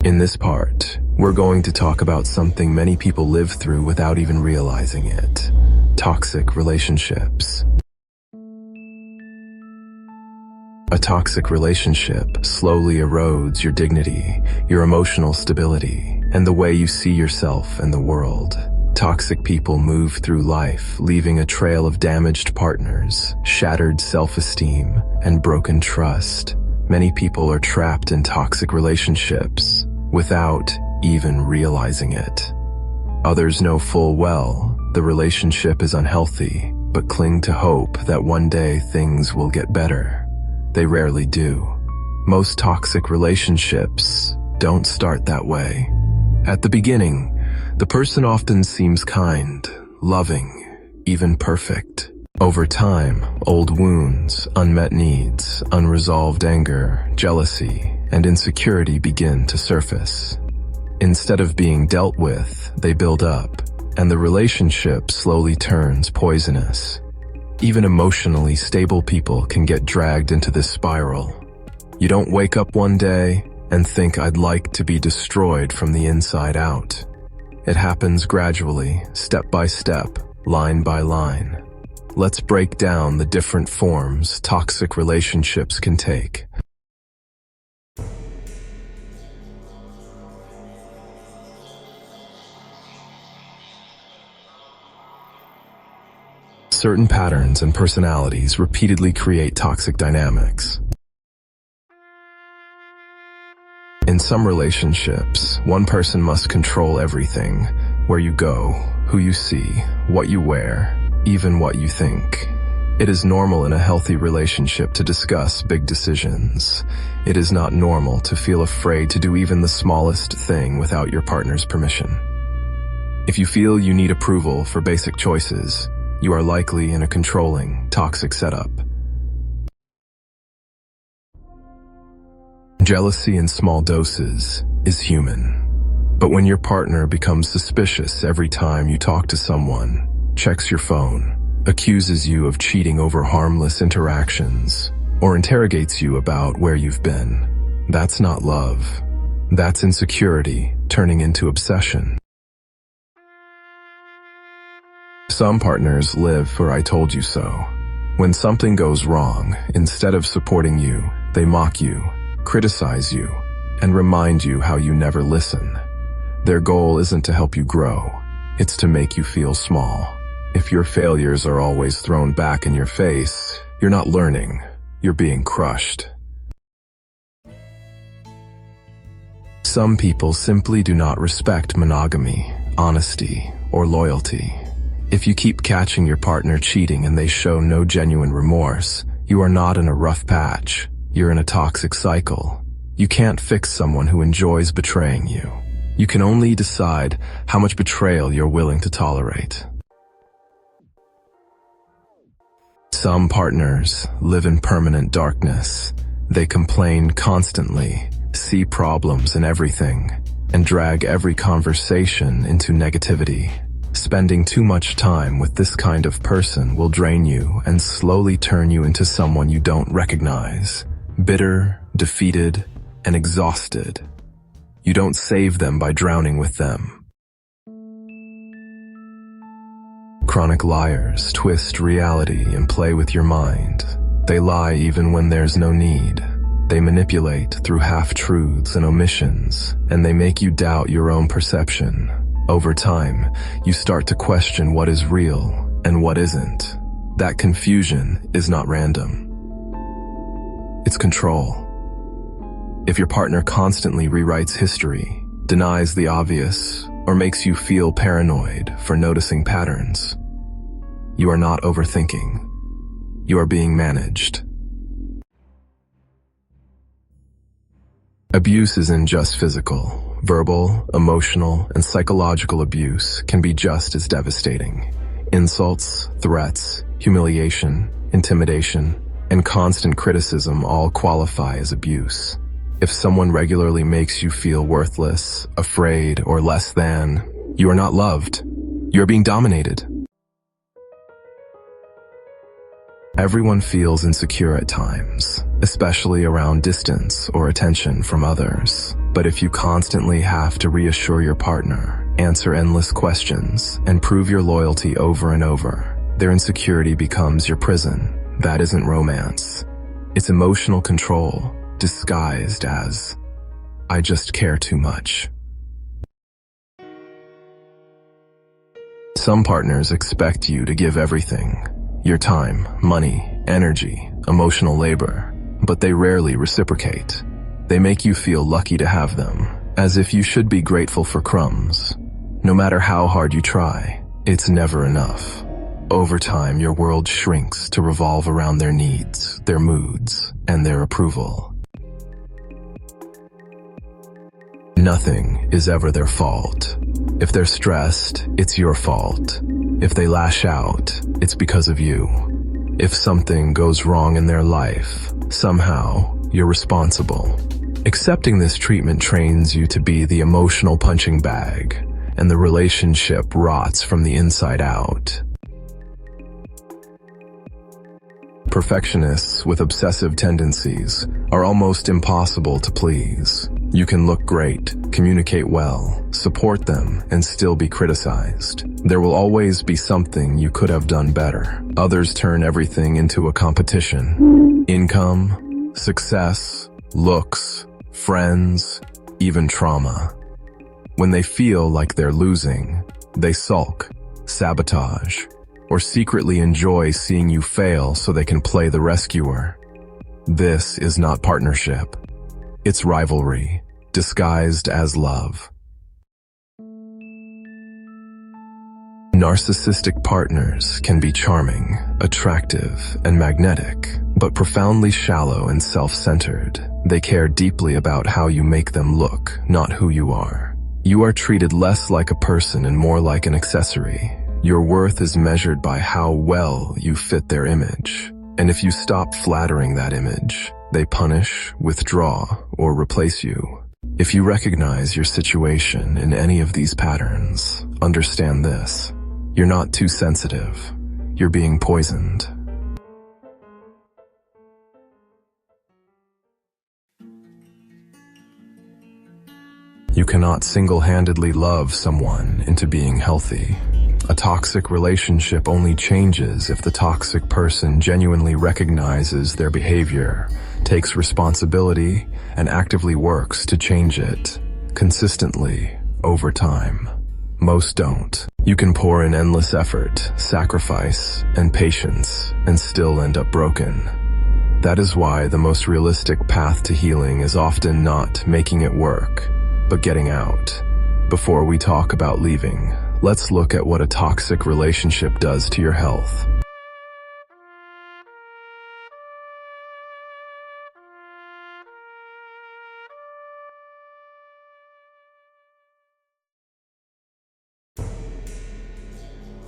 In this part, we're going to talk about something many people live through without even realizing it: toxic relationships. A toxic relationship slowly erodes your dignity, your emotional stability, and the way you see yourself and the world. Toxic people move through life, leaving a trail of damaged partners, shattered self-esteem, and broken trust. Many people are trapped in toxic relationships without even realizing it. Others know full well the relationship is unhealthy, but cling to hope that one day things will get better. They rarely do. Most toxic relationships don't start that way. At the beginning, the person often seems kind, loving, even perfect. Over time, old wounds, unmet needs, unresolved anger, jealousy, and insecurity begin to surface. Instead of being dealt with, they build up, and the relationship slowly turns poisonous. Even emotionally stable people can get dragged into this spiral. You don't wake up one day and think, "I'd like to be destroyed from the inside out." It happens gradually, step by step, line by line. Let's break down the different forms toxic relationships can take. Certain patterns and personalities repeatedly create toxic dynamics. In some relationships, one person must control everything: where you go, who you see, what you wear, even what you think. It is normal in a healthy relationship to discuss big decisions. It is not normal to feel afraid to do even the smallest thing without your partner's permission. If you feel you need approval for basic choices, you are likely in a controlling, toxic setup. Jealousy in small doses is human. But when your partner becomes suspicious every time you talk to someone, checks your phone, accuses you of cheating over harmless interactions, or interrogates you about where you've been, that's not love. That's insecurity turning into obsession. Some partners live for "I told you so." When something goes wrong, instead of supporting you, they mock you, criticize you, and remind you how you never listen. Their goal isn't to help you grow, it's to make you feel small. If your failures are always thrown back in your face, you're not learning, you're being crushed. Some people simply do not respect monogamy, honesty, or loyalty. If you keep catching your partner cheating and they show no genuine remorse, you are not in a rough patch, you're in a toxic cycle. You can't fix someone who enjoys betraying you. You can only decide how much betrayal you're willing to tolerate. Some partners live in permanent darkness. They complain constantly, see problems in everything, and drag every conversation into negativity. Spending too much time with this kind of person will drain you and slowly turn you into someone you don't recognize. Bitter, defeated, and exhausted. You don't save them by drowning with them. Chronic liars twist reality and play with your mind. They lie even when there's no need. They manipulate through half-truths and omissions, and they make you doubt your own perception. Over time, you start to question what is real and what isn't. That confusion is not random. It's control. If your partner constantly rewrites history, denies the obvious, or makes you feel paranoid for noticing patterns, you are not overthinking. You are being managed. Abuse isn't just physical. Verbal, emotional, and psychological abuse can be just as devastating. Insults, threats, humiliation, intimidation, and constant criticism all qualify as abuse. If someone regularly makes you feel worthless, afraid, or less than, you are not loved. You are being dominated. Everyone feels insecure at times. especially around distance or attention from others. But if you constantly have to reassure your partner, answer endless questions, and prove your loyalty over and over, their insecurity becomes your prison. That isn't romance. It's emotional control, disguised as, "I just care too much." Some partners expect you to give everything. Your time, money, energy, emotional labor. But they rarely reciprocate. They make you feel lucky to have them, as if you should be grateful for crumbs. No matter how hard you try, it's never enough. Over time, your world shrinks to revolve around their needs, their moods, and their approval. Nothing is ever their fault. If they're stressed, it's your fault. If they lash out, it's because of you. If something goes wrong in their life, somehow, you're responsible. Accepting this treatment trains you to be the emotional punching bag, and the relationship rots from the inside out. Perfectionists with obsessive tendencies are almost impossible to please. You can look great, communicate well, support them, and still be criticized. There will always be something you could have done better. Others turn everything into a competition. Income, success, looks, friends, even trauma. When they feel like they're losing, they sulk, sabotage, or secretly enjoy seeing you fail so they can play the rescuer. This is not partnership. It's rivalry, disguised as love. Narcissistic partners can be charming, attractive, and magnetic, but profoundly shallow and self-centered. They care deeply about how you make them look, not who you are. You are treated less like a person and more like an accessory. Your worth is measured by how well you fit their image. And if you stop flattering that image, they punish, withdraw, or replace you. If you recognize your situation in any of these patterns, understand this. You're not too sensitive. You're being poisoned. You cannot single-handedly love someone into being healthy. A toxic relationship only changes if the toxic person genuinely recognizes their behavior, takes responsibility, and actively works to change it, consistently, over time. Most don't. You can pour in endless effort, sacrifice, and patience, and still end up broken. That is why the most realistic path to healing is often not making it work, but getting out. Before we talk about leaving, let's look at what a toxic relationship does to your health.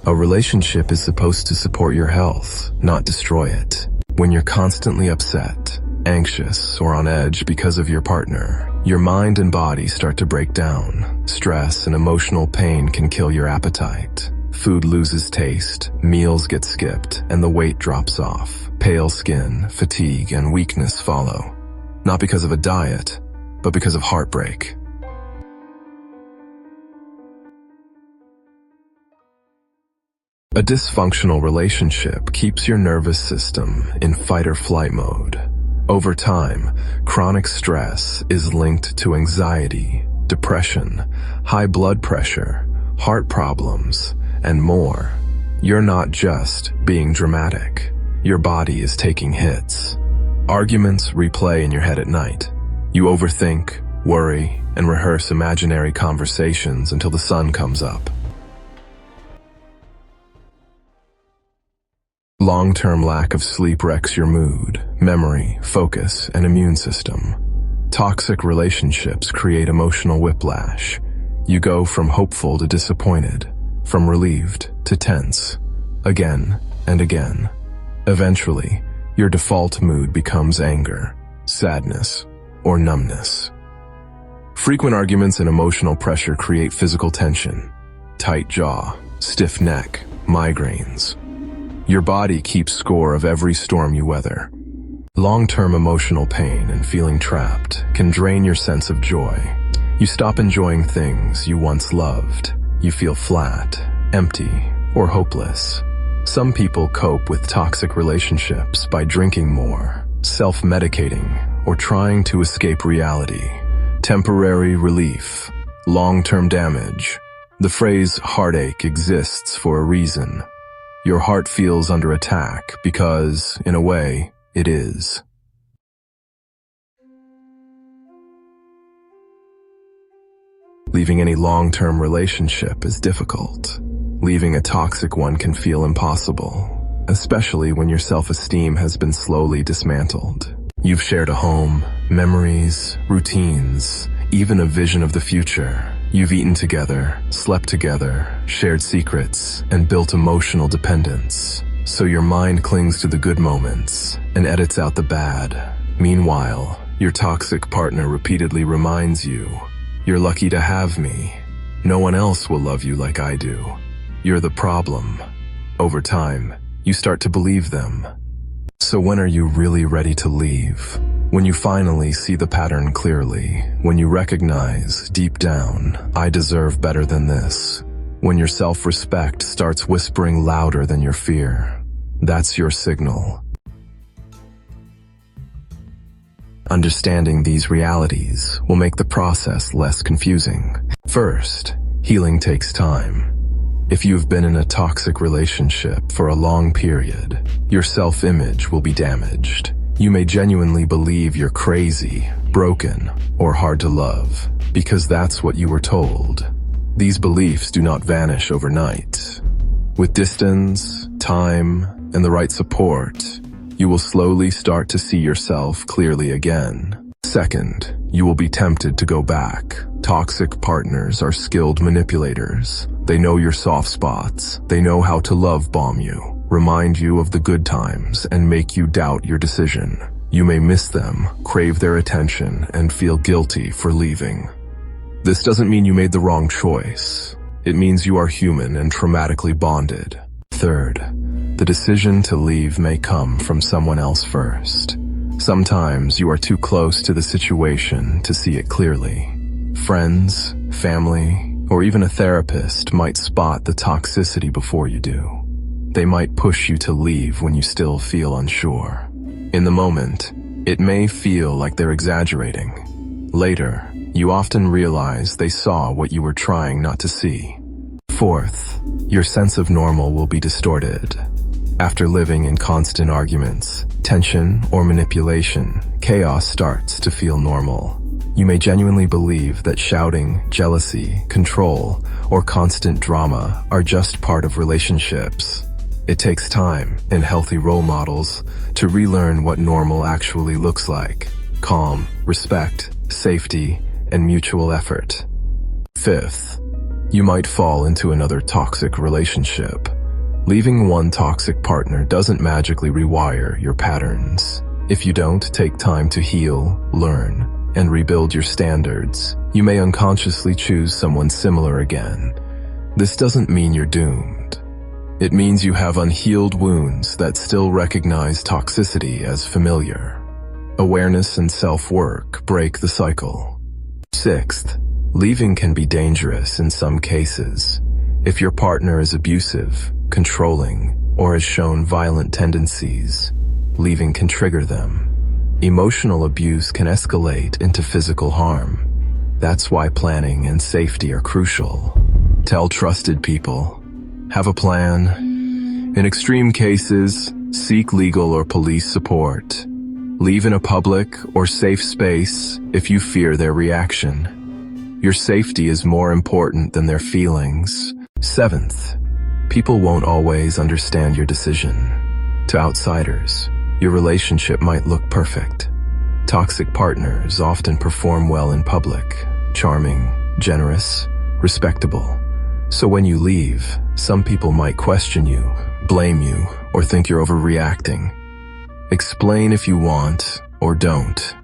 A relationship is supposed to support your health, not destroy it. When you're constantly upset, anxious, or on edge because of your partner, your mind and body start to break down. Stress and emotional pain can kill your appetite. Food loses taste, meals get skipped, and the weight drops off. Pale skin, fatigue, and weakness follow. Not because of a diet, but because of heartbreak. A dysfunctional relationship keeps your nervous system in fight or flight mode. Over time, chronic stress is linked to anxiety, depression, high blood pressure, heart problems, and more. You're not just being dramatic. Your body is taking hits. Arguments replay in your head at night. You overthink, worry, and rehearse imaginary conversations until the sun comes up. Long-term lack of sleep wrecks your mood, memory, focus, and immune system. Toxic relationships create emotional whiplash. You go from hopeful to disappointed, from relieved to tense, again and again. Eventually, your default mood becomes anger, sadness, or numbness. Frequent arguments and emotional pressure create physical tension, tight jaw, stiff neck, migraines. Your body keeps score of every storm you weather. Long-term emotional pain and feeling trapped can drain your sense of joy. You stop enjoying things you once loved. You feel flat, empty, or hopeless. Some people cope with toxic relationships by drinking more, self-medicating, or trying to escape reality. Temporary relief, long-term damage. The phrase heartache exists for a reason. Your heart feels under attack because, in a way, it is. Leaving any long-term relationship is difficult. Leaving a toxic one can feel impossible, especially when your self-esteem has been slowly dismantled. You've shared a home, memories, routines, even a vision of the future. You've eaten together, slept together, shared secrets, and built emotional dependence. So your mind clings to the good moments and edits out the bad. Meanwhile, your toxic partner repeatedly reminds you, "You're lucky to have me. No one else will love you like I do. You're the problem." Over time, you start to believe them. So when are you really ready to leave? When you finally see the pattern clearly, when you recognize, deep down, "I deserve better than this." When your self-respect starts whispering louder than your fear. That's your signal. Understanding these realities will make the process less confusing. First, healing takes time. If you've been in a toxic relationship for a long period, your self-image will be damaged. You may genuinely believe you're crazy, broken, or hard to love, because that's what you were told. These beliefs do not vanish overnight. With distance, time, and the right support, you will slowly start to see yourself clearly again. Second, you will be tempted to go back. Toxic partners are skilled manipulators. They know your soft spots. They know how to love bomb you, remind you of the good times, and make you doubt your decision. You may miss them, crave their attention, and feel guilty for leaving. This doesn't mean you made the wrong choice. It means you are human and traumatically bonded. Third, the decision to leave may come from someone else first. Sometimes you are too close to the situation to see it clearly. Friends, family, or even a therapist might spot the toxicity before you do. They might push you to leave when you still feel unsure. In the moment, it may feel like they're exaggerating. Later, you often realize they saw what you were trying not to see. Fourth, your sense of normal will be distorted. After living in constant arguments, tension, or manipulation, chaos starts to feel normal. You may genuinely believe that shouting, jealousy, control, or constant drama are just part of relationships. It takes time and healthy role models to relearn what normal actually looks like: calm, respect, safety, and mutual effort. Fifth, you might fall into another toxic relationship. Leaving one toxic partner doesn't magically rewire your patterns. If you don't take time to heal, learn, and rebuild your standards, you may unconsciously choose someone similar again. This doesn't mean you're doomed. It means you have unhealed wounds that still recognize toxicity as familiar. Awareness and self-work break the cycle. Sixth, leaving can be dangerous in some cases. If your partner is abusive, controlling, or has shown violent tendencies, leaving can trigger them. Emotional abuse can escalate into physical harm. That's why planning and safety are crucial. Tell trusted people. Have a plan. In extreme cases, seek legal or police support. Leave in a public or safe space if you fear their reaction. Your safety is more important than their feelings. Seventh, people won't always understand your decision. To outsiders, your relationship might look perfect. Toxic partners often perform well in public, charming, generous, respectable. So when you leave, some people might question you, blame you, or think you're overreacting. Explain if you want, or don't.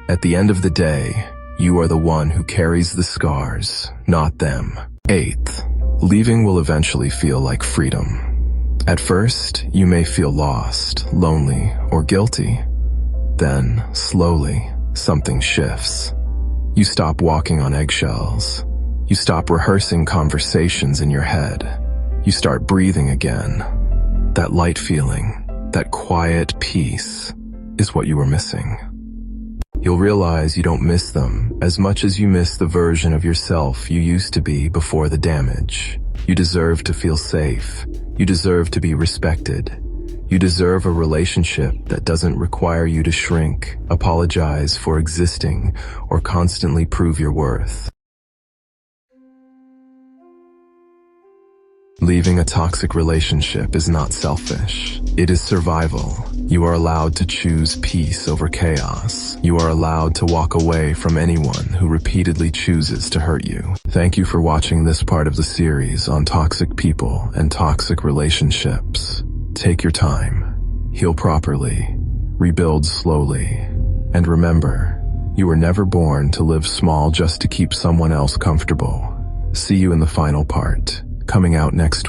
At the end of the day, you are the one who carries the scars, not them. Eighth, leaving will eventually feel like freedom. At first, you may feel lost, lonely, or guilty. Then, slowly, something shifts. You stop walking on eggshells. You stop rehearsing conversations in your head. You start breathing again. That light feeling, that quiet peace, is what you were missing. You'll realize you don't miss them as much as you miss the version of yourself you used to be before the damage. You deserve to feel safe. You deserve to be respected. You deserve a relationship that doesn't require you to shrink, apologize for existing, or constantly prove your worth. Leaving a toxic relationship is not selfish. It is survival. You are allowed to choose peace over chaos. You are allowed to walk away from anyone who repeatedly chooses to hurt you. Thank you for watching this part of the series on toxic people and toxic relationships. Take your time. Heal properly. Rebuild slowly. And remember, you were never born to live small just to keep someone else comfortable. See you in the final part, coming out next week.